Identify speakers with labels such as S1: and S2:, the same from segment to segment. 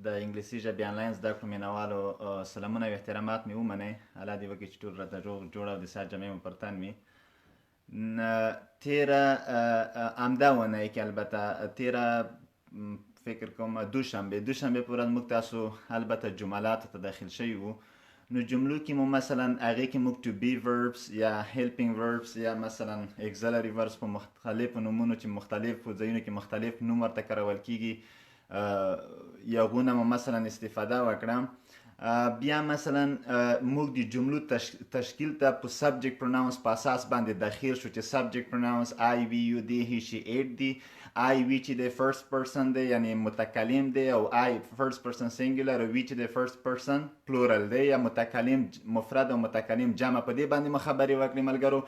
S1: د انګلیسي ژبې آنلاین زده کړو مینوالو سلامونه او احترامات مې ومنئ. الله دې وکړي چې ټول راته روغ جوړ او د صحت جامع مو پر تن وي. تیره همدا اونۍ کې البته تیره فکر کوم دوشنبه په ورځ موږ تاسو البته جملاتو ته داخل شوي وو. نو جملو کې مو مثلا هغې کې موږ to be verbs یا helping verbs یا مثلا auxiliary verbs په مختلفو نومونو چې مختلفو ځایونو کې مختلف نوم ورته کارول کېږي یغونه مو مثلا استفاده وکړه. بیا مثلا موږ د جملو تشکیل ته په subject pronouns په اساس باندې داخل شو چې subject pronouns I, we, you, they, he, she, it دي. I, we چې د first person دی یعنی متکلم دی او I first person singular او we چې د first person plural دی یا متکلم مفرد او متکلم جمع. په دې باندې مو خبرې وکړې ملګرو.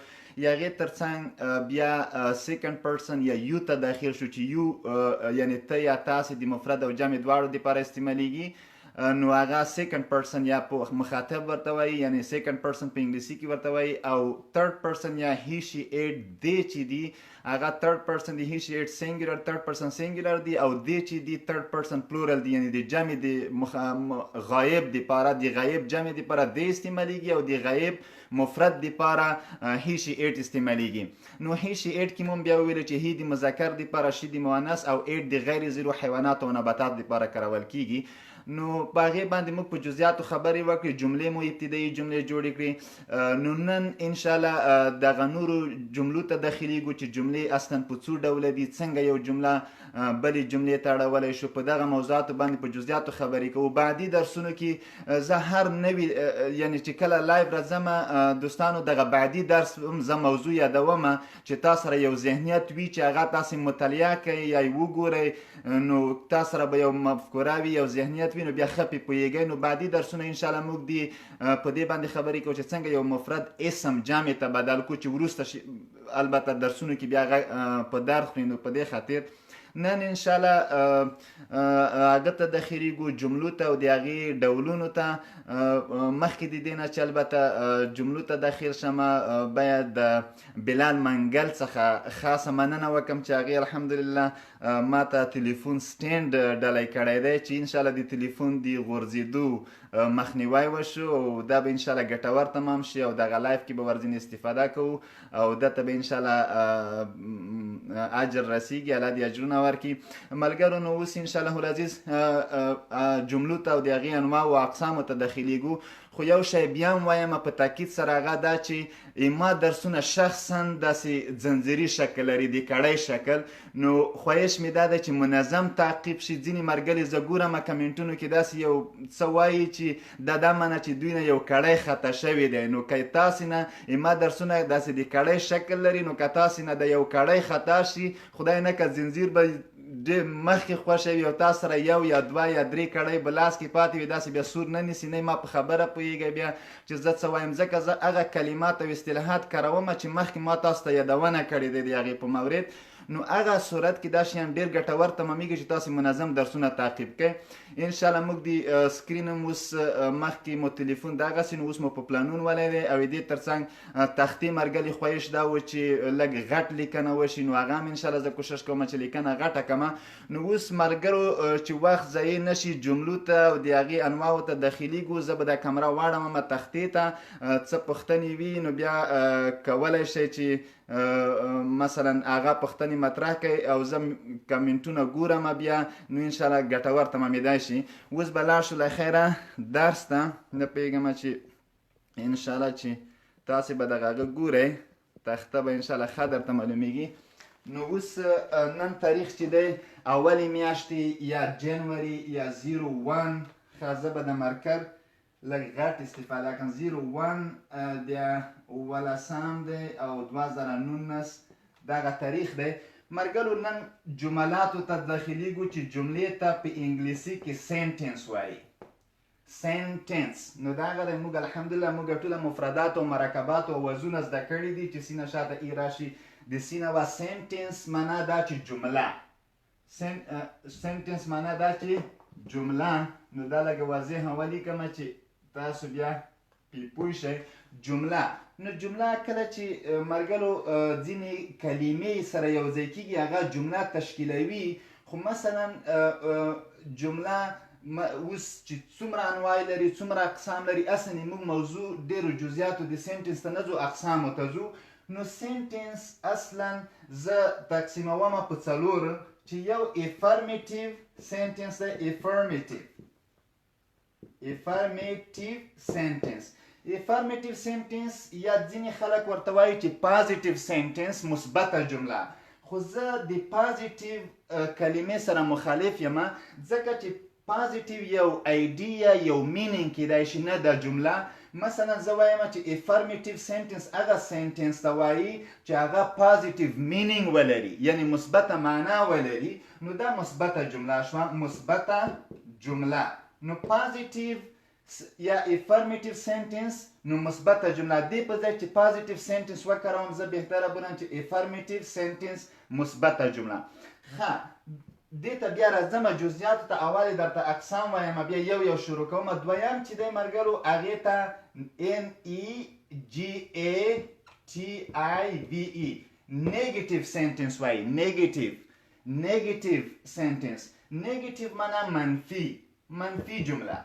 S1: یا هغې ترڅنګ بیا second person یا you ته داخل شو چې you یعنی ته یا تاسې د مفرد او جمع دواړو دپاره استعمالیږي. نو هغه second person یا په مخاطب ورته وایي یعنی second person په انګلیسي کې ورته وایي او third person یا he, she, it, they چې دي هغه third person دی he, she, it singular third person singular دی او they چې دي third person plural دی یعنی د جمع د غایب دپاره د غایب جمع دپاره they استعمالیږي او د غایب مفرد دپاره he, she, it استعمالیږي. نو he, she, it کې مو بیا وویلو چې he د مذکر دپاره she د مؤنث او it د غیر زیرو حیوانات او نباتات دپاره کارول کیږي. نو په هغې باندې موږ په جزئیاتو خبرې وکړې، جملې مو ابتدایي جملې جوړې کړې. نو نن انشاءالله دغه نورو جملو ته داخلیږو چې جملې اصلا په څو ډوله دي، څنګه یو جمله بلې جملې ته اړولی شو. په دغه موضوعاتو باندې په جزئیاتو خبرې کوو. بعدي درسونو کې زه هر نوي یعنی چې کله لایو راځم دوستانو دغه بعدي درس هم زه موضوع یادوم چې تاسو سره یو ذهنیت وي چې هغه تاسې مطالعه کوئ یا یې وګورئ نو تاسو سره به یو مفکوره وي یو ذهنیت وي نو بیا ښه پې پوهېږئ. نو بعدي درسونه انشاءالله موږ دي په دې باندې خبرې کوو چې څنګه یو مفرد اسم جامع ته بدل کړو چې وروسته البته درسونو کې بیا هغه په در خوري. نو په دې خاطر نن انشاءالله هغه ته داخلیږو جملو ته او د هغې ډولونو ته. مخکې د دې نه چې البته جملو ته داخل شم باید د بلال منګل څخه خاصه مننه وکړم چې هغې الحمدلله ما ته تلیفون سټینډ ډالۍ کړی دی چې انشاءالله د تلیفون د غورځېدو مخنیوی وشو او دا به انشاءالله ګټور تمام شي او دغه لایف کې به ورځینې استفاده کوو او ده ته به انشاءالله اجر رسیږي، الله دې اجرونه ورکړي. ملګرو نو اوس انشاءالله العزیز جملو ته او د هغې انواع او اقسامو ته داخلیږو. خو یو شی بیا هم وایم په تاکید سره هغه دا چې ما درسونه شخصا داسې ځنځیري شکل لري د کړی شکل. نو خواهش مې دا ده چې منظم تعقیب شي. ځینې ملګري زه ګورم کمنټونو کې داسې یو څه وایي چې دا منه چې دوی نه یو کړی خطا شوی دی. نو که تاسې نه ما درسونه داسې د کړی شکل لري نو که تاسې نه د یو کړی خطا شي خدای نه که ځنځیر به ډېر مخکې خوښه وي او تاسو سره یو یا دوه یا درې کړۍ په لاس کې پاتې وي داسې بیا سور نه نیسي نه ما په خبره پوهېږئ بیا چې زه څه وایم ځکه زه هغه کلمات او اصطلاحات کاروم چې مخکې ما تاسو ته یادونه کړې دی د هغې په مورد. نو هغه صورت کې دا شیان ډېر ګټور تمامیږي چې تاسو منظم درسونه تعقیب کړئ. انشاءالله موږ د سکرین هم اوس مخکې مو تلیفون دغسې نو اوس مو په پلانون ولی دی او دې ترڅنګ تختې مرګلي خواهش دا و چې لږ غټ لیکنه وشي نو هغه هم انشاءالله زه کوشش کوم چې لیکنه غټه کړمه. نو اوس ملګرو چې وخت ضایع نشي جملو ته او د هغې انواعو ته داخلیږو. زه به دا کمره واړمه تختې ته څه پوښتنې وي نو بیا کولی شئ چې مثلا هغه پوښتنې مطرح کوي او زه کمنټونه ګورم بیا نو انشاءالله ګټور تمامېدای شي. اوس به لاړ شو له خیره درس ته. نه پوهېږم چې انشاءالله چې تاسې به دغه هغه ګورئ تخته به انشاءالله ښه درته معلومیږي. نو اوس نن تاریخ چې دی اولې میاشتې یا جنوري یا 01 ښه زه به د مرکر لږ غټ استفاده کړم 01 د ولسم دی او 2019 دغه تاریخ دی. مرګلو نن جملاتو ته داخلیږو چې جملې ته په انګلیسي کې سینټنس وایي. سینټنس نو دغه دی موږ الحمدلله موږ ټوله مفردات او مرکبات او وزونه زده کړي دي چې سینه شاته ای راشي د سینه و سینټنس معنا دا چې جمله. سینټنس معنا دا چې جمله. نو دا لږه واضح ولیکم چې تاسو بیا پې پوه شئ. جمله نو جمله کله چې مرګلو ځینې کلمې سره یو ځای کېږي هغه جمله تشکیلوي. خو مثلا جمله اوس چې څومره انواع لري څومره اقسام لري اصلا موږ موضوع ډېرو جزئیاتو د سنټنس ته نه ځو اقسامو ته ځو نو سنټنس اصلا زه تقسیموم په څلور چې یو افرمیټیو سنټنس دی افرمیټیو سنټنس یا ځینې خلک ورته وایي چې پازیټیو سنټنس مثبته جمله خو زه د پازیټیو کلمې سره مخالف یم ځکه چې پازیټیو یو ایډیا یو مینینګ کیدای شي نه د جمله مثلا زه وایم چې افرمیټیو سنټنس هغه سنټنس ته وایي چې هغه پازیټیو مینینګ ولري یعنی مثبته معنا ولري نو دا مثبته جمله شوه مثبته جمله نو پازیټیو یا افرمیټیو سنټنس نو مثبته جمله دی په ځای چې پازیټیو سنټنس وکاروم زه بهتره بولم چې افرمیټیو سنټنس مثبته جمله ښه دې ته بیا راځم جزئیاتو ته اول درته اقسام وایم بیا یو شروع کوم دویم چې دی ملګرو هغې ته NEGATIVE نیګیټیو سنټنس وایي نیګیټیو سنټنس نیګیټیو معنا منفي جمله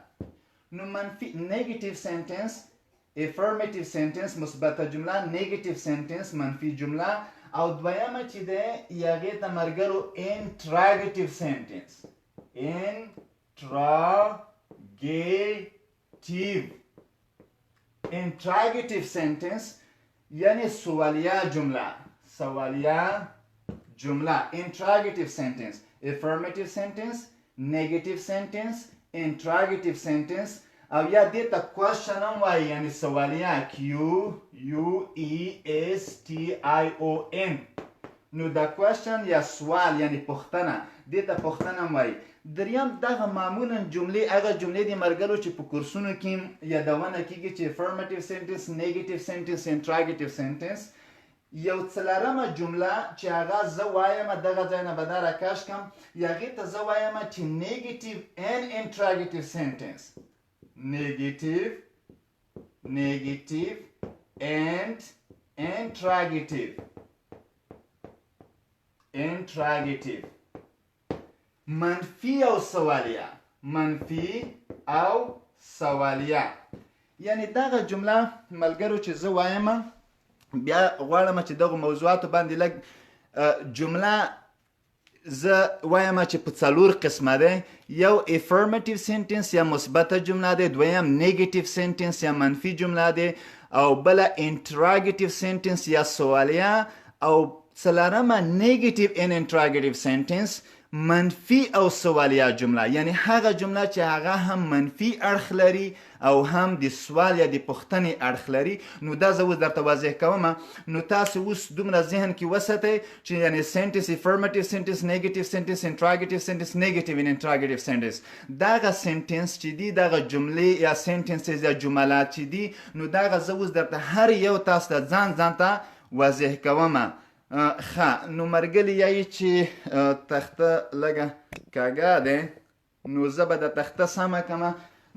S1: نو منفي نیګیټیو سنټنس افرمیټیو سنټنس مثبته جمله نیګیټیو سنټنس منفي جمله او دویمه چې ده هغې ته ملګرو انټراګیټیو سنټنس انټراګیټیو سنټنس یعنی سوالیه جمله انټراګیټیو سنټنس افرمیټیو سنټنس نیګیټیو سنټنس انټراګیټیو سنټنس او یا دې ته کوېشن هم وایي یعنی سوالیه QUESTION نو دا کوېشن یا سوال یعنی پوښتنه دې ته پوښتنه هم وایي دریم دغه معمولا جملې هغه جملې دي ملګرو چې په کورسونو کې یادونه کیږي چې افرمیټیو سنټنس نیګیټیو سنټنس انټراګیټیو سنټنس یو څلورمه جمله چې هغه زه وایم دغه ځای نه به دا راکش کړم هغې ته زه وایم چې نیګیټیو and انټراګیټیو سنټنس negative and intragative منفي او سوالیه یعنی دغه جمله ملګرو چې زه وایم بیا غواړم چې دغه موضوعاتو باندې لږ جمله زه وایم چې په څلور قسمه دی یو افرمیټیو سنټنس یا مثبته جمله دی دویم نیګیټیو سنټنس یا منفي جمله دی او بله انټراګیټیو سنټنس یا سوالیه او څلورمه نیګیټیو ان انټراګیټیو سنټنس منفي او سوالیه جمله یعنی هغه جمله چې هغه هم منفي اړخ لري او هم د سوال یا د پوښتنې اړخ لري نو دا زه اوس درته واضح کوم نو تاسو اوس دومره ذهن کې وساتئ چې یعنی سنټنس افرمیټیو سنټنس نیګیټیو سنټنس انټراګیټیو سنټنس نیګیټیو ان انټراګیټیو سنټنس دغه سنټنس چې دي دغه جملې یا سنټنسز یا جملات چې دي نو دغه زه اوس درته هر یو تاسو ته ځان ته واضح کوم ښه نو مرګلي یایي چې تخته لږه کږه دی نو زه به د تخته سمه کړم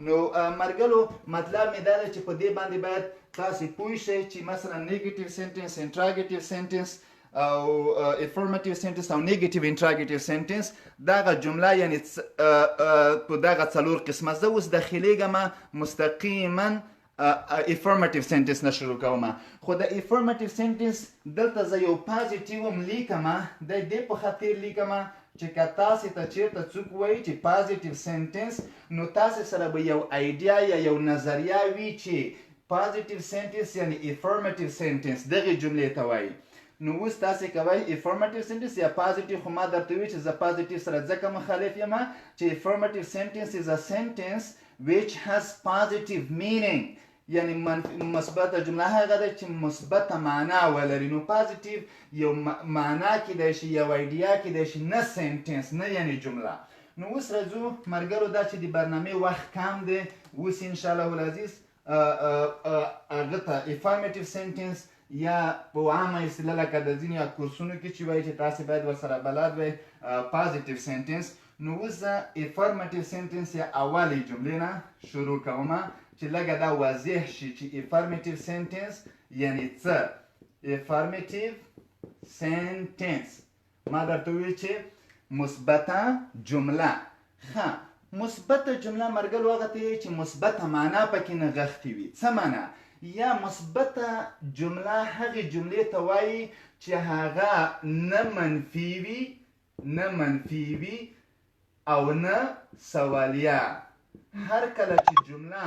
S1: نو مرګلو مطلب مې دا دی چې په دې باندې باید تاسې پوه شئ چې مثلا نیګیټیو سنټنس انټراګیټیو سنټنس او افرمیټیو سنټنس او نیګیټیو انټراګیټیو سنټنس دغه جمله یعنی په دغه څلور قسمه زه اوس داخلیږم مستقیما افرمیټیو سنټنس نه شروع کوم خو د افرمیټیو سنټنس دلته زه یو پازیټیو هم لیکم د دې په خاطر لیکم چې که تاسې ته چېرته څوک وایي چې پازیټیو سنټنس نو تاسې سره به یو ایډیا یا یو نظریه وي چې پازیټیو سنټنس یعنی افرمیټیو سنټنس دغې جملې ته وایي نو اوس تاسې کوئ افرمیټیو سنټنس یا پازیټیو خو ما درته وي چې زه پازیټیو سره ځکه مخالف یم چې افرمیټیو سنټنس از ا سنټنس which has positive meaning یعنی مثبته جمله هغه ده چې مثبته معنا ولري نو پازیټیو یو معنا کیدای شي یو ایډیا کیدای شي نه سنټنس نه یعنی جمله نو اوس راځو ملګرو دا چې د برنامې وخت کم دی اوس انشاءالله العزیز هغه ته افرمیټیو سنټنس یا په عامه اصطلاح لکه د ځینې کورسونو کې چې وایي چې تاسې باید ورسره بلد وئ پازیټیو سنټنس نو اوس زه افرمیټیو سنټنس یا اولې جملې نه شروع کوم چې لږه دا واضح شي چې افرمیټیو سنټنس یعنی څه افرمیټیو سنټنس ما درته وویل چې مثبته جمله ښه مثبته جمله مرګلو هغه ته چې مثبته معنا پکې نغښتې وي. څه معنا؟ یا مثبته جمله هغې جملې ته وایي چې هغه نه منفي وي او نه سوالیه. هر کله چې جمله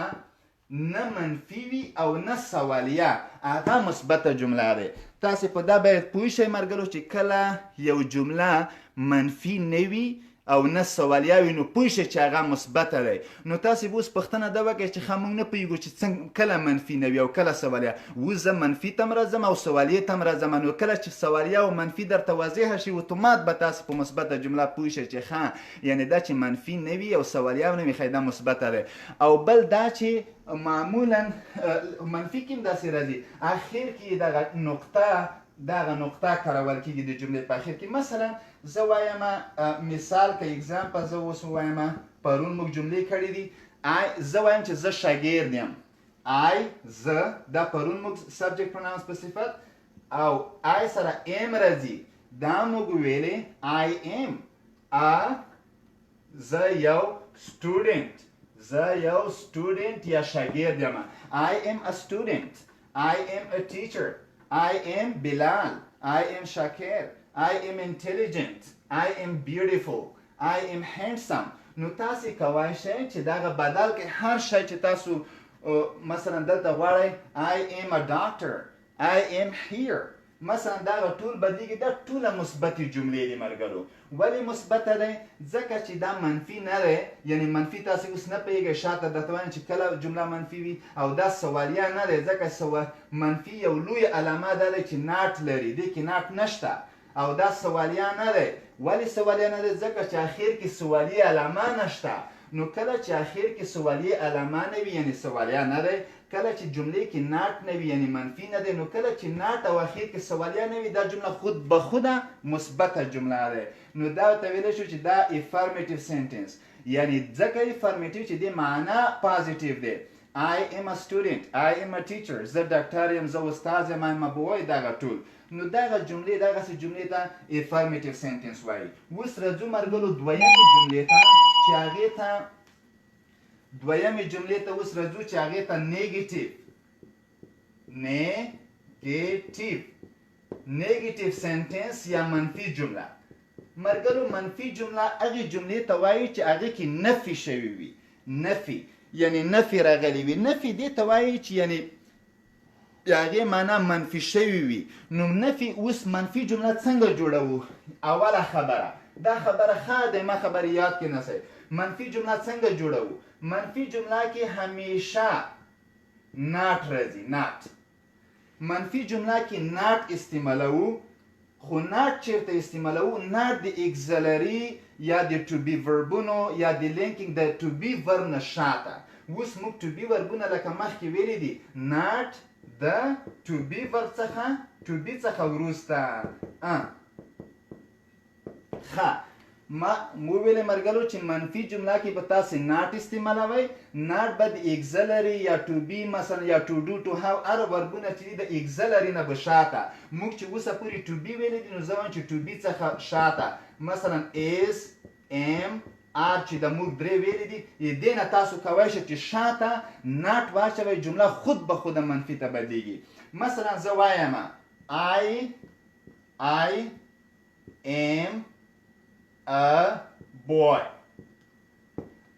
S1: نه منفي وي او نه سوالیه هغه مثبته جمله ده. تاسې په دا باید پوه شئ مرګلو چې کله یو جمله منفي نه وي او نه سوالیه وي نو پوه شئ چې هغه مثبته دی. نو تاسې به اوس پوښتنه دا وکړئ چې ښه موږ نه پوهېږو چې څنګه کله منفي نه وي او کله سوالیه. اوس زه منفي ته هم راځم او سوالیې ته هم راځم. نو کله چې سوالیه او منفي درته واضحه شي اتومات به تاسې په مثبته جمله پوه شئ چې ښه یعنې دا چې منفي نه وي او سوالیه نه وي ښایي دا مثبته دی. او بل دا چې معمولا منفي کې هم داسې راځي اخر کې دغه نقطه کارول کېږي د جملې په اخر کې. مثلا زه وایم مثال که اگزامپل زه اوس وایم پرون موږ جملې کړې دي. زه وایم چې زه شاګرد یم. زه دا پرون موږ سبجیکټ پروناونس په صفت او سره ام راځي دا موږ ویلې زه یو سټوډنټ یا شاګرد یم. I am a student. I am a teacher. I am Bilal. I am Shakir. I am intelligent. I am beautiful. I am handsome. نو تاسې کوای شئ چې دغه بدل کې هر شی چې تاسو مثلا دلته غواړئ I am a doctor. I am here. مثلا دغه ټول بدلیږي. دا ټوله مثبتې جملې دي مرګرو. ولې مثبته دی؟ ځکه چې دا منفي نه دی. یعنې منفي تاسې اوس نه پوهېږئ شاته درته وایم چې کله جمله منفي وي او دا سوالیه نه دی ځکه منفي یو لوی علامه دا دی چې ناټ لري. دې کې ناټ نشته او دا سوالیه نه دی. ولې سوالیه نه دی؟ ځکه چې اخر کې سوالیه علامه نشته. نو کله چې اخر کې سوالیه علامه نه وي یعنې سوالیه نه دی. کله چې جملې کې ناټ نه وي یعنې منفي نه دی. نو کله چې ناټ او اخر کې سوالیه نه وي دا جمله خود به خوده مثبته جمله ده. نو دا ورته ویلی شو چې دا افرمیټیو سنټنس یعنې ځکه افرمیټیو چې دې معنا پازیټیو دی. I am a student. I am a teacher. زه ډاکټر یم. زه استاد یم. I am a boy. دغه ټول نو دغه جملې دغسې جملې ته افرمیټیو سنټنس وایي. اوس راځو مرګلو دویمې جملې ته چې هغې ته اوس راځو چې هغې ته نیګیټیو سنټنس یا منفي جمله. مرګلو منفي جمله هغې جملې ته وایي چې هغې کې نفي شوي وي. نفي یعنې نفي راغلی وي. نفي دې ته وایي چې یعنې هغې معنا منفي شوي وي. نو نفي اوس منفي جمله څنګه جوړوو؟ اوله خبره دا خبره ښه دی ما خبرې یاد کې نسئ. منفي جمله څنګه جوړوو؟ منفي جمله کې همیشه ناټ راځي. منفي جمله کې ناټ استعمالوو. خو ناټ چیرته استعمالوو؟ ناټ د اګزلري یا د ټو بي وربونو یا د لینکینګ د ټو بي ورب نه شاته. اوس موږ ټو بي وربونه لکه مخکې ویلي دي ناټ د ټو بي ورب څخه وروسته. ښه ما وویلې مرګلو چې منفي جمله کې به تاسې ناټ استعمالوئ. ناټ به د اګزلري یا ټو بي مثلا یا ټو ډو ټو هاو هر وربونه چې دي د اګزلري نه به شاته. موږ چې اوسه پورې ټو بي ویلې دي نو زه وایم چې ټو بي څخه شاته مثلا اس ام آر چې د موږ درې ویلې دي دې نه تاسو کولی شئ چې شاته ناټ واچوئ. جمله خود به خوده منفي ته بدلیږي. مثلا زه وایم I am a boy.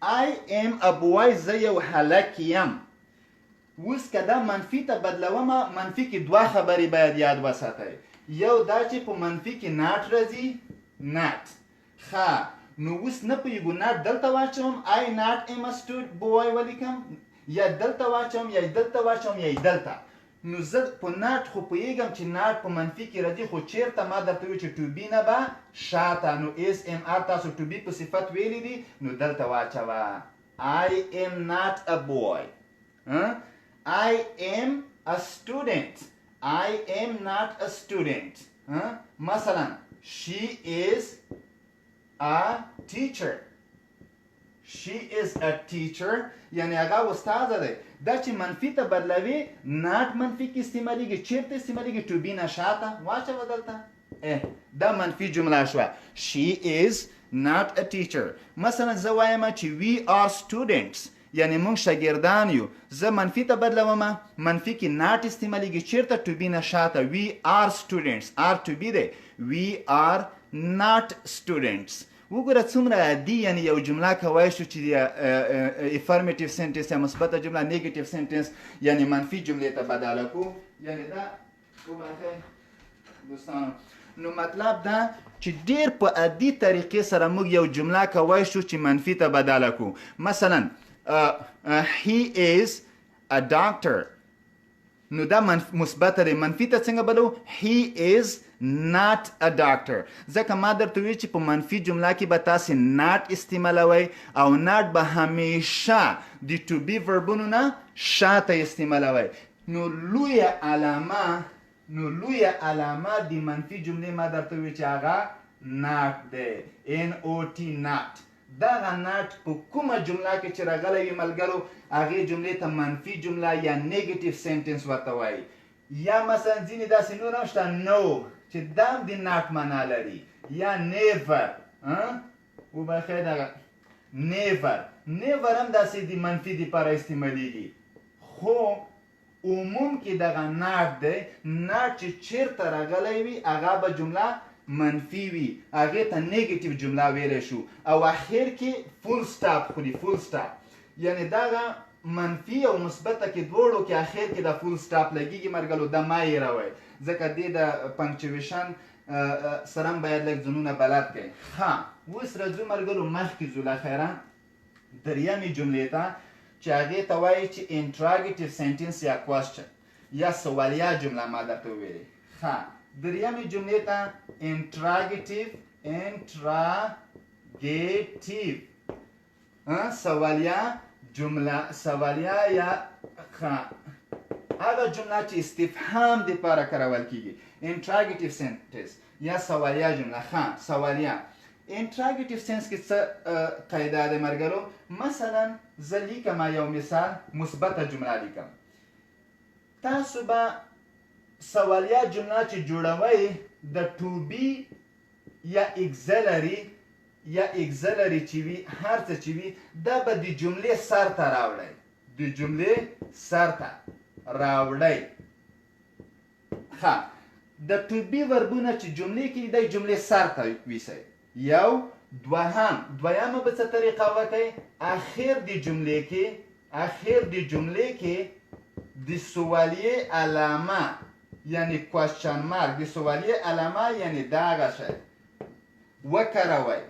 S1: I am a boy. زه یو هلک یم. اوس که دا منفي ته بدلومه منفي کې دوه خبرې باید یاد وساتئ. یو دا چې په منفي کې ناټ راځي. ناټ ښه نو اوس نه پوهېږو ناټ دلته واچوم I not am a boy ولیکم یا دلته واچوم یا دلته واچوم یا دلته. نو زه په ناټ خو پوهېږم چې ناټ په منفي کې راځي خو چېرته ما درته ویل چې ټو بي نه به شاته. نو اس ام آر تاسو ټو بي په صفت ویلي دي نو دلته واچوه I am not a boy. I am a student. I am not a student. مثلا she is a teacher. She is a teacher یعنی هغه استاده دی. دا چې منفي ته بدلوي ناټ منفي کې استعمالیږي. چیرته استعمالیږي؟ ټو بي نه شاته واچوه دلته. دا منفي جمله شوه. She is not a teacher. مثلا زه وایم چې we are students یعنی موږ شاګردان یو. زه منفي ته بدلوم، منفي کې not استعمالیږي چیرته to be نه شاته. we are students are to be دی we are not students. وګوره څومره عادي یعنی یو جمله کوای شو چې افرمیټیو سنټنس یا مثبته جمله نیگیټیو سنټنس یعنی منفي جملې ته بدله کو. یعنی دا دوستانو نو مطلب دا چې ډیر په عادي طریقې سره موږ یو جمله کوای شو چې منفي ته بدله کو. مثلا he is a doctor نو دا مثبت دی. منفي ته څنګه بدلو؟ he is not a doctor. ځکه ما درته ویل چې په منفي جمله کې به تاسې not استعمالوئ او not به همیشه د to be وربونو نه شاته استعمالوئ. نو لویه علامه د منفي جملې ما درته ویل چې هغه not دی not not. دغه not په کومه جمله کې چې راغلی وي ملګرو هغې جملې ته منفي جمله یا نیگیټیو سنټنس ورته وایي. یا مثلا ځینې داسې نور هم شته no چې دا هم د not معنا لري یا never وبخښئ دغه never هم داسې د منفي دپاره استعمالیږي. خو عموم کې دغه not دی not چې چیرته راغلی وي هغه به جمله منفي وي هغې ته نیگیټیو جمله ویلی شو. او اخر کې فول سټاپ خوري. فول سټاپ یعنی دغه منفي او مثبته کې دواړو کې اخر کې د فول سټاپ لګیږي ملګرو. د ما یې راوی ځکه دې د پنکچویشن سره هم باید لږ ځنونه بلد کړئ. ښه اوس راځو ملګرو مخکې ځو له خیره درېیمې جملې ته چې هغې ته وایي چې انټراګیټیو سنټنس یا کوسچن یا سوالیه جمله ما درته وویلې. ښه درېیمې جملې ته انټراګیټیو سوالیه جمله سوالیه یا هغه جمله چې استفهام دپاره کارول کیږي. انټراګیټیو سنټنس یا سوالیه جمله. سوالیه انټراګیټیو سنس کې څه قاعده ده ملګرو؟ مثلا زه لیکم یو مثال مثبته جمله لیکم. تاسو به سوالیه جمله چې جوړوئ د to be یا اگزلری چې وي هر څه چې وي دا به د جملې سر ته راوړئ. د جملې سر ته راوړئ. ښه د to be وربونه چې جملې کې د جملې سر ته ویسئ. یو دویمه به څه طریقه وکئ؟ اخر د جملې کې د سوالیې علامه یعنی کوشچن مارک د سوالیې علامه یعنی دغه شی وکاروئ.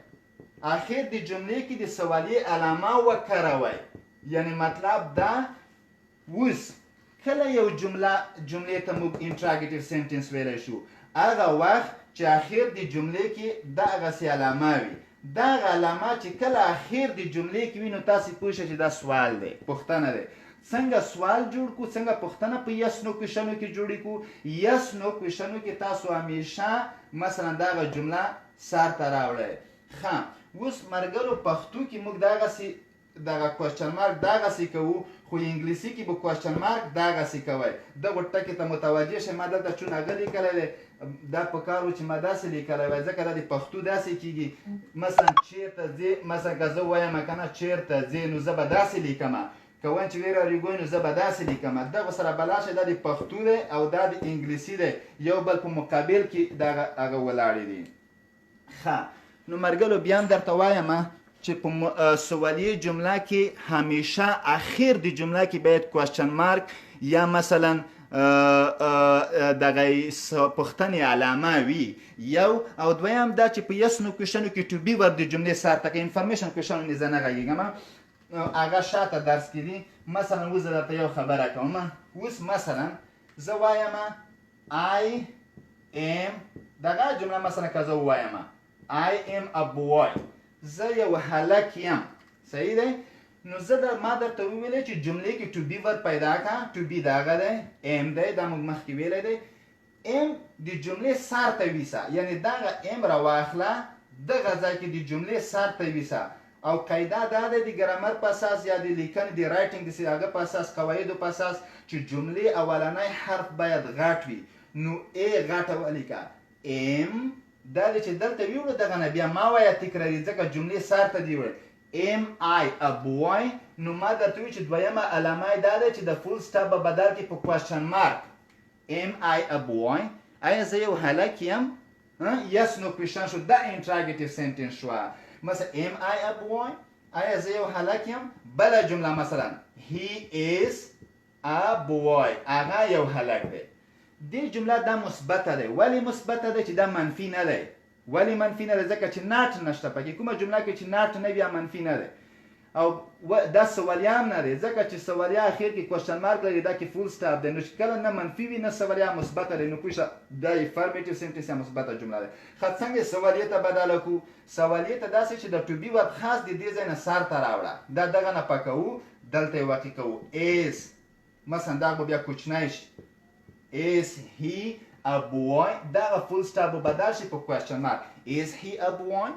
S1: اخر د جملې کې د سوالیې علامه وکاروئ. یعنی مطلب دا اوس کله یو جملې ته موږ انټراګیټیو سنټنس ویلی شو هغه وخت چې اخر د جملې کې دغسې علامه وي. دغه علامه چې کله اخر د جملې کې وي نو تاسې پوه شئ چې دا سوال دی پوښتنه دی. څنګه سوال جوړ کو څنګه پوښتنه په یس نو کوېشنو کې جوړې کو. یس نو کوېشنو کې تاسو همیشه مثلا دغه جمله سر ته راوړئ. ښه اوس ملګرو پښتو کې موږ دغه کوېشن مارک دغسې کوو خو انګلیسي کې به کوېشن مارک دغسې کوئ. دغو ټکي ته متوجه شئ. ما دلته چون هغه لیکلی دی دا په کار و چې ما داسې لیکلی وای ځکه دا د پښتو داسې کېږي. مثلا چیرته ځې مثلا که زه ووایم که نه چیرته ځې نو زه به داسې لیکمه که وایم چې ویر آر یو ګوین نو زه به داسې لیکمه. دغه سره بلا شئ دا د پښتو دی او دا د انګلیسي دی یو بل په مقابل کې دغه هغه ولاړې دي. ښه نو ملګرو بیا هم درته وایم چې په سوالیه جمله کې همیشه اخر د جمله کې باید کوېشن مارک یا مثلا دغه پوښتنې علامه وي. یو او دویم دا چې په یس نو کوېشنو کې to be ور د جملې سر ته که انفارمیشن کوېشنو نه زه نه غږېږم هغه شاته درس کې دي. مثلا اوس زه درته یو خبره کوم. اوس مثلا زه وایم I am دغه جمله مثلا که زه ووایم I am a boy زه یو هلک یم. صحیح دی؟ نو زه ما درته وویلی چې جملې کې to be ور پیدا کړه. to be دغه دی am دی دا موږ مخکې ویلی دی. am د جملې سر ته ویسه یعنی دغه am راواخله دغه ځای کې د جملې سر ته ویسه. او قاعده دا ده د ګرامر په اساس یا د لیکنې د رایټینګ د هغه په اساس قواعدو په اساس چې جملې اولنی حرف باید غټ وي. نو ا غټه ولیکه am دا دی چې دلته ویوړو دغه نه بیا ما وایه تکراري ځکه جملې سر ته دي وړی am I a boy نو ما درته وی چې دویمه علامه یې دا ده چې د فول سټاپ به بدل کړي په کوېشن مارک am I a boy آیا زه یو هلک یم yes no کوېشن شو دا انټراګیټیو سنټنس شوه مثلا am I a boy آیا زه یو هلک یم بله جمله مثلا he is a boy هغه یو هلک دی دې جمله دا مثبته دی ولې مثبته دی چې دا منفي نه دی ولې منفي نه دی ځکه چې ناټ نشته پکې کومه جمله کې چې ناټ نه بیا منفي نه دی او دا سوالیه هم نه دی ځکه چې سوالیه اخر کې کوېشن مارک لري دا کې فول سټاپ دی نو چې کله نه منفي وي نه سوالیه مثبته دی نو پوه شه دا افرمیټیو سنټنس یا مثبته جمله دی ښه څنګه سوالیه ته بدله کړو سوالیه ته داسې چې د ټو بي ورب خاص د دې ځای نه سر ته راوړه دا دغه نه پکوو دلته یې واقع کوو is مثلا دا به بیا کوچنی شي is he a boy دغه فول سټاپ به بدل شي په کوېشن مارک is he a boy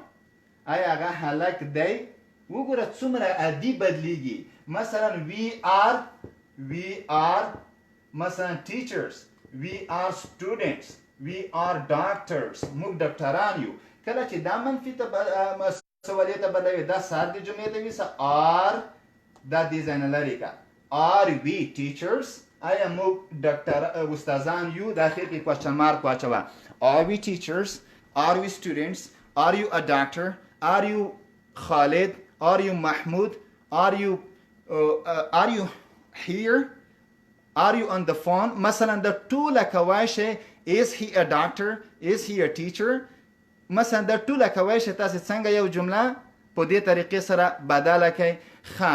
S1: آیا هغه هلک دی وګوره څومره عادي بدلیږي مثلا we are مثلا teachers we are students we are doctors موږ ډاکټران یو کله چې دا منفي ته سوالیه ته بدلوي دا سر د جملې ته ویسه are دا دې ځای نه لرې که are we teachers آیا موږ ډاکټر استادان یو د اخر کې کوېشن مارک واچوه are we teachers are we students are you a doctor are you Khalid are you Mahmoud are you here are you on the phone مثلا د ټوله کوای شئ is he a doctor is he a teacher مثلا د ټوله کوای شئ تاسې څنګه یو جمله په دې طریقې سره بدله کړئ ښه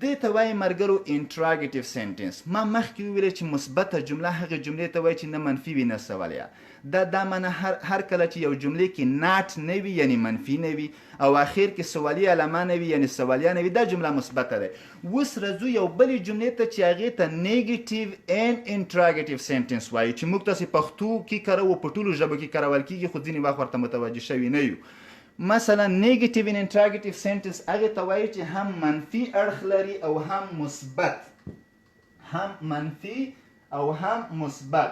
S1: دې ته وایي ملګرو انټراګیټیو سنټنس ما مخکې وویلې چې مثبته جمله هغې جملې ته وایي چې نه منفي وي نه سوالیه دا معنی هر کله چې یو جملې کې ناټ نه وي یعنی منفي نه وي او اخر کې سوالیه علامه نه وي یعنی سوالیه نه وي دا جمله مثبته ده اوس راځو یو بلې جملې ته چې هغې ته نیګیټیو اینډ انټراګیټیو سنټنس وایي چې موږ تاسې پښتو کې کاروو په ټولو ژبو کې کارول کېږي خو ځینې وخت ورته متوجه شوي نه یو مثلا نیگیټیو ان انټراګیټیو سنټنس هغه ته وایي چې هم منفي اړخ لري او هم مثبت هم منفي او هم مثبت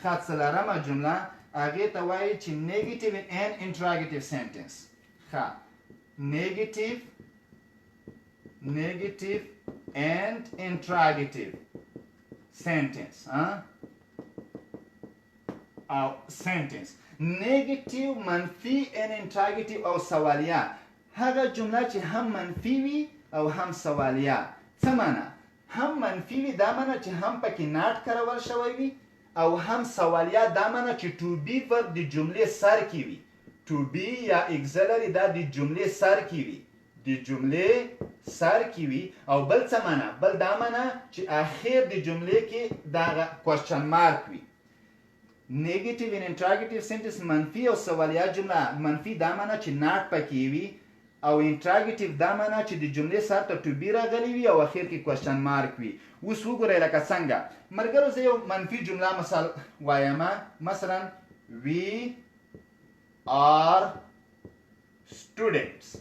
S1: ښه څلورمه جمله هغې ته وایي چې نیگیټیو ان انټراګیټیو سنټنس ښه نیگیټیو and interrogative sentence او sentence نیگیټیو منفي ان انټراګیټیو او سوالیه هغه جمله چې هم منفي وي او هم سوالیه څه معنی هم منفي وي دا معنی چې هم پکې ناټ کارول شوی وي او هم سوالیه دا معنی چې ټو بي ورب د جملې سر کې وي ټو بي یا اګزلري دا د جملې سر کې وي د جملې سر کې وي او بل څه معنی بل دا معنی چې اخر د جملې کې دغه کوېشن مارک وي نیگیټیو ان انټراګیټیو سنټنس منفي او سوالیه جمله منفي دا معنی چې ناټ پکې وي او انټراګیټیو دا معنی چې د جملې سر ته ټو بي راغلی وي او اخر کې کوېشن مارک وي اوس وګورئ لکه څنګه ملګرو زه یو منفي جمله مثال وایم مثلا we are students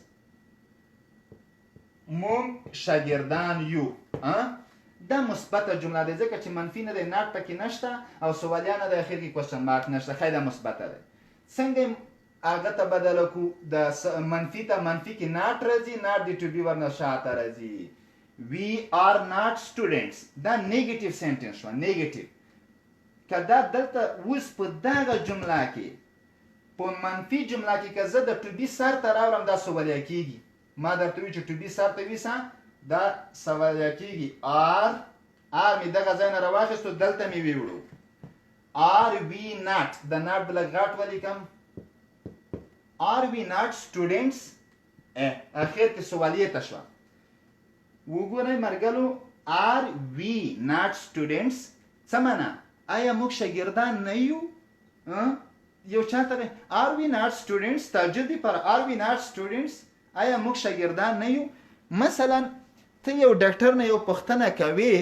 S1: موږ شاګردان یو دا مثبته جمله ده ځکه چې منفي نه دی ناټ پکې نشته او سوالیه نه دی اخر کې کوېشن مارک نشته ښایي دا مثبته دی څنګه هغه ته بدله کړو د منفي ته منفي کې ناټ راځي ناټ د ټو بي ور نه شاته راځي we are not students دا نیگیټیو سنټنس شوه نیگیټیو که دا دلته اوس په دغه جمله کې په منفي جمله کې که زه د ټو بي سر ته راوړم دا سوالیه کېږي ما درته وي چې ټو بي سر ته ویسه دا سوالیه کېږي آر مې دغه ځای نه راواخیستو دلته مې ویوړو are we not د ناټ بله غاټ ولیکم are we not students اخر کې سوالیه ته شوه وګورئ ملګرو are we not students څه معنی آیا موږ شاګردان نه یو یو چاته are we not students تعجب دی پر are we not students آیا موږ شاګردان نه یو مثلا ته یو ډاکټر نه یو پوښتنه کوې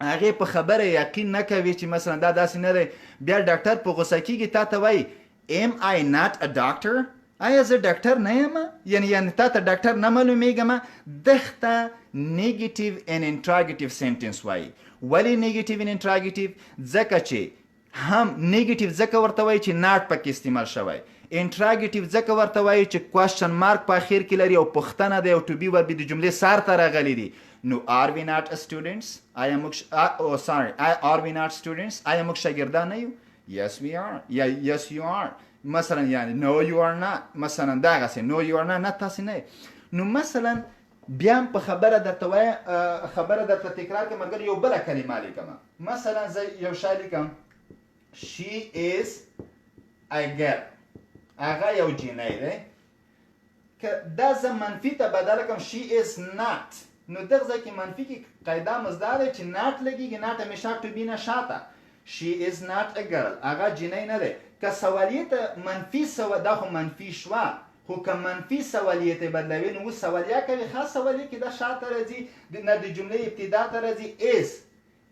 S1: هغې په خبره یقین نه کوي چې مثلا دا داسې نه دی بیا ډاکټر په غوسه کېږي تا ته وایي am I not a doctor آیا زه ډاکټر نه یم یعنې تا ته ډاکټر نه معلومیږم دغه نیگیټیو ان انټراګیټیو سنټنس وایي ولې نیگیټیو ان انټراګیټیو ځکه چې هم نیگیټیو ځکه ورته وایي چې ناټ پکې استعمال شوی. انټراګیټیو ځکه ورته وایي چې کوېشن مارک په اخر کې لري او پوښتنه ده او ټو بي وربي د جملې سر ته راغلی دي. نو آر وی ناٹ students؟ آیا موږ آر وی ناٹ students؟ آیا موږ شاګردان نه یو؟ yes we are یا yes you are مثلا یعنی no you are not مثلا دغسې no you are not نه تاسې نه. نو مثلا بیا هم په خبره درته وایم خبره درته تکرار کړم مګر یو بله کلمه لیکم. مثلا زه یو شی لیکم she is a girl هغه یو جینۍ دی. که دا زه منفي ته بدله کړم she is not نو دغه ځای کې منفي کې قاعده مزدا دی چې ناټ لګېږي ناټ همیشه ټو بي نه شاته. she is not a girl هغه جینۍ نه دی. که سوالیه ته منفي دا خو منفي شوه خو که منفي سوالیه ته بدلوي نو اوس سوالیه کوي خاص سوالیه کې دا شاته راځي نه د جملې ابتدا ته راځي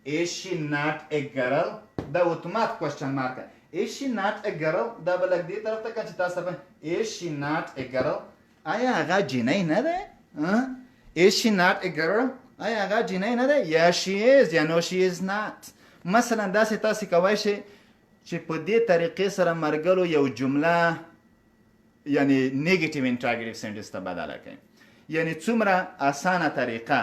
S1: is she not a girl دا اتومات کوېشن مارک is she not a girl دا به لږ دې طرف ته کړه چې تاسو به is she not a girl آیا هغه جینۍ نه دی؟ is she not a girl آیا هغه جینۍ نه دی؟ یا she is یا no she is not. مثلا داسې تاسې کولی شئ چې په دې طریقې سره مرګلو یو جمله یعنی نیگیټیو انټراګیټیو سنټنس ته بدله کړئ. یعنی څومره اسانه طریقه.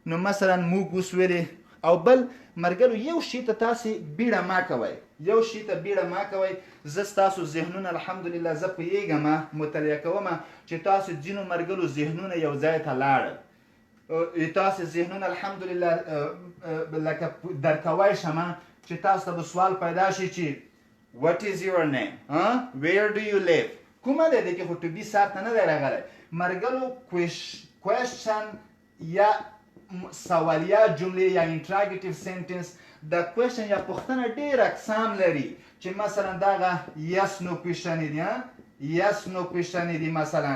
S1: نو مثلا موږ اوس ویلې او بل مرګلو یو شي ته تاسې بیړه مه کوئ یو شي ته بیړه مه کوئ. زه ستاسو ذهنونه الحمدلله زه پوهېږم مطالعه کوم چې تاسو ځینو مرګلو ذهنونه یو ځای ته لاړل. تاسو ذهنونه الحمدلله لکه درکوی شم چې تاسو ته به سوال پیدا شي چې what is your name where do you live کومه دی دی کې خو ټو بي سر ته نه دی راغلی. مرګلو کوېشن یا سوالیه جملې یا انټراګیټیو سنټنس د کوېشن یا پوښتنه ډېر اقسام لري چې مثلا دغه yes no کوېشنې دي yes no کوېشنې دي مثلا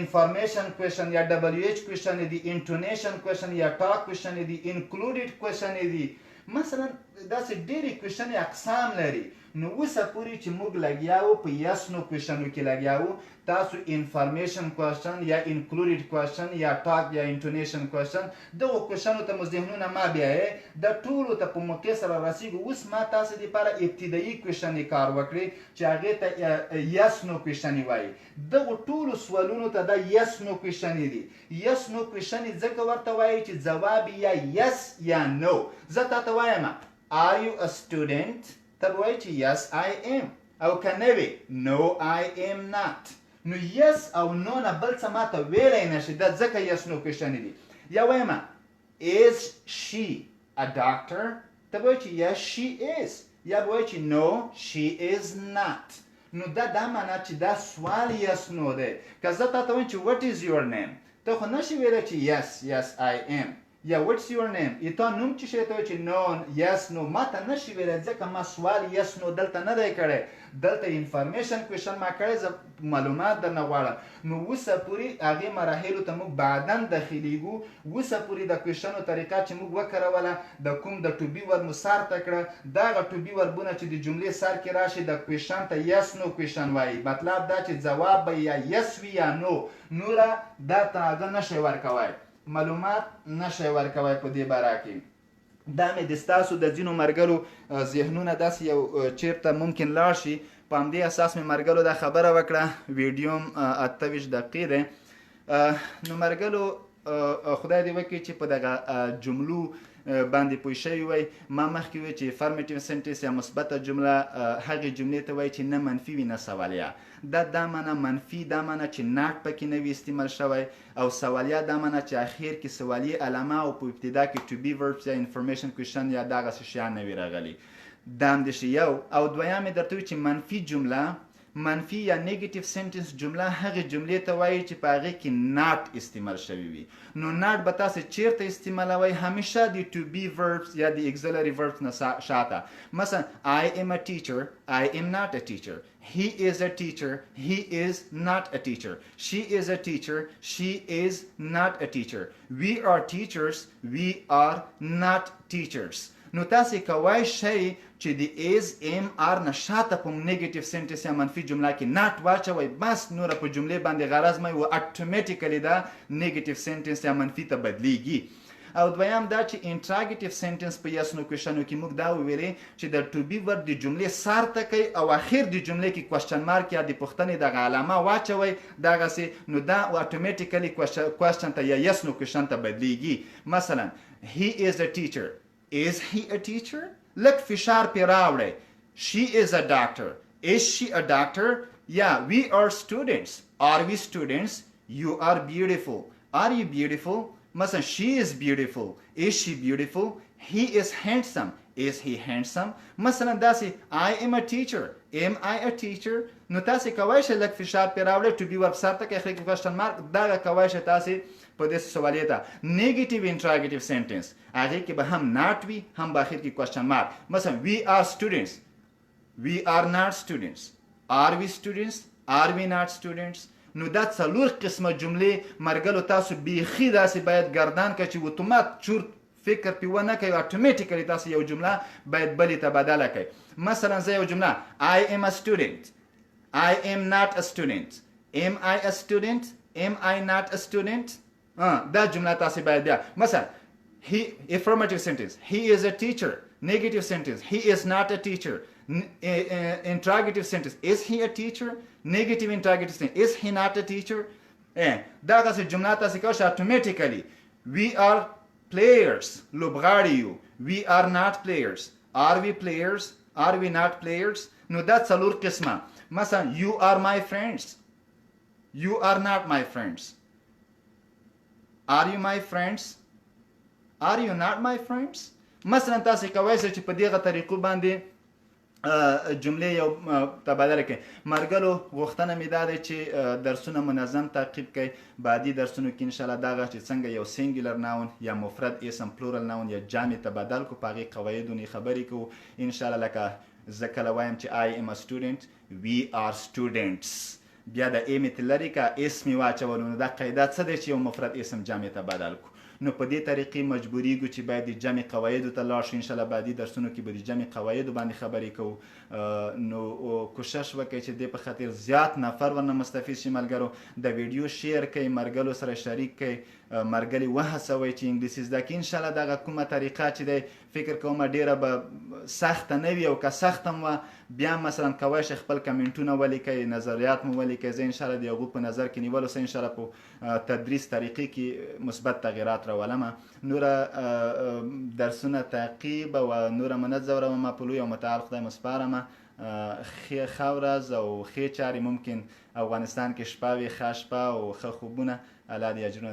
S1: information question یا WH question دي intonation question یا talk question دي included question دي مثلا داسې ډېرې کوېشنې اقسام لري. نو اوسه پورې چې موږ لګیا وو په yes no کوېشنو کې لګیا وو تاسو انفارمیشن کوېشن یا انکلوډډ کوېشن یا ټاک یا انټونیشن کوېشن دغو کوېشنو ته مو ذهنونه ما بیایې د ټولو ته په موقع سره رسېږو. اوس ما تاسو دپاره ابتدایي کوېشنې کار وکړئ چې هغې ته yes no کوېشنې وایي. دغو ټولو سوالونو ته دا yes no کوېشنې دي. yes no کوېشنې ځکه ورته وایي چې ځواب یا yes یا no. زه تاته وایم are you a student ته به وایي چې yes I am او که نه وي no I am not. نو yes او no نه بل څه ماته ویلی نه شي دا ځکه yes no کوېشنې دي. یا وایم is she a doctor ته به وایي چې yes she is یا به وایي چې no she is not. نو دا معنا چې دا سوال yes no دی. که زه تاته وایم چې what is your name ته خو نشي ویلی چې yes I am یا what's your name تا نوم چې شی ته وایي چې no yes no ما ته نشي ویلی ځکه ما سوال yes no دلته نه دی کړی دلته انفارمیشن کوېشن ما کړی زه معلومات درنه غواړم. نو اوسه پورې هغې مراحلو ته موږ بعدا داخلیږو. اوسه پورې د کوېشنو طریقه چې موږ وکاروله د کوم د ټو بي ور مو سر ته کړه دغه ټو بي وربونه چې د جملې سر کې راشي د کوېشن ته yes no کوېشن وایي. مطلب دا چې ځواب به یا yes وي یا no نوره دا ته هغه نشئ ورکوی معلومات نشئ ورکوی په دې باره کې. دا مې د ستاسو د ځینو مرګلو ذهنونه داسې یو چیرته ممکن لاړ شي په همدې اساس مې مرګلو دا خبره وکړه. ویډیو هم 28 دقیقې دی. نو مرګلو خدای دې وکړي چې په دغه جملو باندې پوه شوي وئ. ما مخکې وویل چې افرمیټیو سنټنس یا مثبته جمله هغې جملې ته وایي چې نه منفي وي نه سوالیه. دا معنا منفي دا معنا چې ناټ پکې نه وي استعمال شوی او سوالیه دا معنا چې اخر کې سوالیه علامه او په ابتدا کې ټو بي وربس یا انفارمیشن کوېشن یا دغسې شیان نه وي راغلي. دا هم دې یو او دویم یې درته وي چې منفي جمله منفي یا نیگیټیو سنټنس جمله هغې جملې ته وایي چې په هغې کې ناټ استعمال شوي وي. نو ناټ به تاسې چیرته استعمالوئ همیشه د ټو بي وربس یا د اګزلري وربس نه شاته. مثلا I am a teacher I am not a teacher. He is a teacher he is not a teacher. She is a teacher she is not a teacher. We are teachers we are not teachers. نو تاسې کوای شئ چې د is am are نه شاته په نیگیټیو سنټنس یا منفي جمله کې ناټ واچوئ بس نوره په جملې باندې غرض مه و اتومیټیکلی دا نیگیټیو سنټنس یا منفي ته بدلیږي. او دویم دا چې انټراګیټیو سنټنس په یس نو کوېشنو کې موږ دا وویلې چې د ټو بي ورب د جملې سر ته کوي او اخر د جملې کې کوېشن مارک یا د پوښتنې دغه علامه واچوئ دغسې، نو دا اتومیټیکلی کوېشن ته یا یس نو کوېشن ته بدلیږي. مثلا he is a teacher. Is he a teacher؟ لږ فشار پې راوړئ. She is a doctor. Is she a doctor؟ Yeah, we are students. Are we students؟ You are beautiful. Are you beautiful؟ مثلا she is beautiful. Is she beautiful؟ He is handsome. Is he handsome؟ مثلا داسې I am a teacher. Am I a teacher؟ نو تاسې کولی شئ لږ فشار پې راوړئ ټو بي ورب سر ته کې اخري کوېشن مارک، دغه کولی شئ تاسې په داسې سوالیې ته. نیګیټیو انټراګیټیو سنټنس هغې کې به هم ناټ وي هم به اخر کې کوېشن مارک. مثلا we are students. We are not students. Are we students؟ Are we not students؟ نو دا څلور قسمه جملې مرګلو تاسو بیخي داسې باید ګردان کړئ چې اتومات چورت فکر پې ونه کوئ، اتومیټیکلی تاسو یو جمله باید بلې ته بدله کړئ. مثلا زه یو جمله I am a student. I am not a student. Am I a student؟ Am I not a student؟ دا جمله تاسې باید بیا مثلا he affirmative sentence he is a teacher. Negative sentence he is not a teacher. Interrogative sentence is he a teacher؟ Negative interrogative sentence is he not a teacher؟ دغسې جمله تاسې کولی شئ اتومیټیکلی. we are players. لوبغاړي یو. we are not players. are we players؟ are we not players؟ نو دا څلور قسمه. مثلا you are my friends. you are not my friends. Are you my friends؟ Are you not my friends؟ مثلا تاسې کولی شئ چې په دغه طریقو باندې جملې یو تبادله کړئ. مرګلو غوښتنه مې دا دی چې درسونه منظم تعقیب کړئ. بعدي درسونو کې انشاءالله دغه چې څنګه یو سینګولر ناون یا مفرد اسم پلورل ناون یا جامع تبادل کو، په هغې قواعدو نه خبرې کوو انشاءالله. لکه زه کله وایم چې I am a student. We are students. بیا د ای مې لرې که اس مې واچولو، نو دا قاعده څه دی چې یو مفرد اسم جامع تبادل کو. نو په دې طریقې مجبوریږو چې باید د جمع قواعدو ته لاړ شو. انشاءالله بعدي درسونو کې به د جمع قواعدو باندې خبرې کوو. نو کوشش وکړئ چې دې په خاطر زیات نفر ورنه مستفید شي. ملګرو د ویډیو شیر کړئ، مرګلو سره شریک کړئ، مرګلي وهڅوئ چې انګلیسي زده کړي. انشاءالله دغه کومه طریقه چې دی فکر کوم ډیره به سخته نه وي، او که سخته هم وه بیا مثلا کولی شئ خپل کمنټونه ولیکئ، نظریات مو ولیکئ. زه انشاءالله د هغو په نظر کې نیولو سره انشاءالله په تدریس طریقې کې مثبت تغییرات راولمه. نوره درسونه تعقیب او نوره منه ځورومه په لوی او متعال خدای مو سپارمه. ښه ورځ او ښې چارې ممکن افغانستان کې شپه وي، ښه شپه او ښه خوبونه. الله دې اجرونه